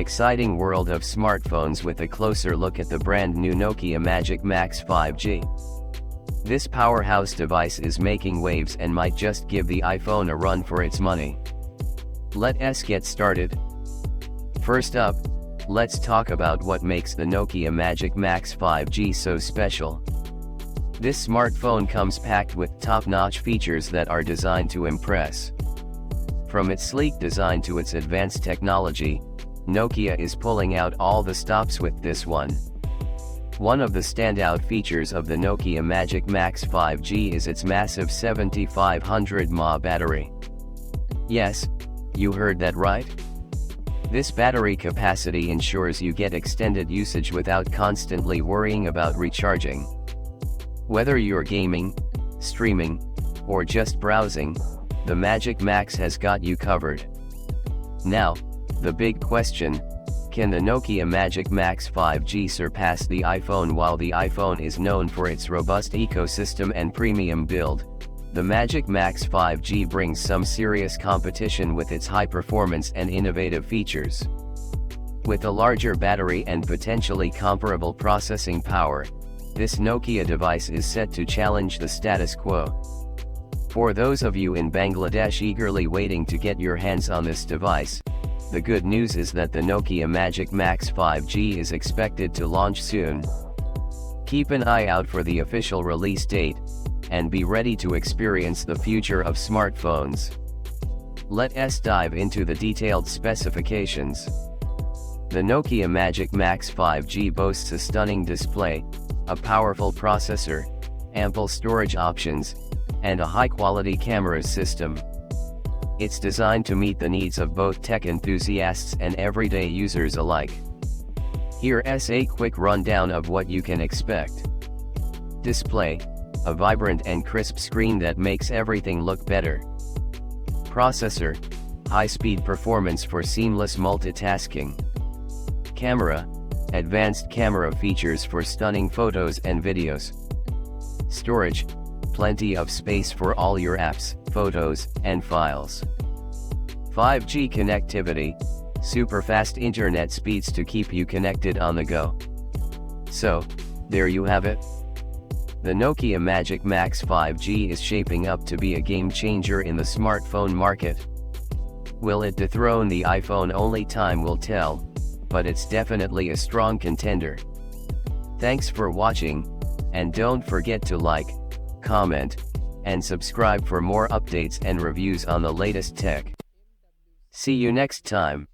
exciting world of smartphones with a closer look at the brand new Nokia Magic Max 5G. This powerhouse device is making waves and might just give the iPhone a run for its money. Let's get started. First up, let's talk about what makes the Nokia Magic Max 5G so special. This smartphone comes packed with top-notch features that are designed to impress. From its sleek design to its advanced technology, Nokia is pulling out all the stops with this one. One of the standout features of the Nokia Magic Max 5G is its massive 7500 mAh battery. Yes, you heard that right? This battery capacity ensures you get extended usage without constantly worrying about recharging. Whether you're gaming, streaming, or just browsing, the Magic Max has got you covered. Now, the big question: can the Nokia Magic Max 5G surpass the iPhone? While the iPhone is known for its robust ecosystem and premium build, the Magic Max 5G brings some serious competition with its high performance and innovative features. With a larger battery and potentially comparable processing power, this Nokia device is set to challenge the status quo. For those of you in Bangladesh eagerly waiting to get your hands on this device, the good news is that the Nokia Magic Max 5G is expected to launch soon. Keep an eye out for the official release date, and be ready to experience the future of smartphones. Let's dive into the detailed specifications. The Nokia Magic Max 5G boasts a stunning display, a powerful processor, ample storage options, and a high-quality camera system. It's designed to meet the needs of both tech enthusiasts and everyday users alike. Here's a quick rundown of what you can expect. Display: a vibrant and crisp screen that makes everything look better. Processor: high-speed performance for seamless multitasking. Camera: advanced camera features for stunning photos and videos. Storage: plenty of space for all your apps, photos, and files. 5G connectivity: super-fast internet speeds to keep you connected on the go. So, there you have it. The Nokia Magic Max 5G is shaping up to be a game-changer in the smartphone market. Will it dethrone the iPhone? Only time will tell, but it's definitely a strong contender. Thanks for watching, and don't forget to like, comment, and subscribe for more updates and reviews on the latest tech. See you next time.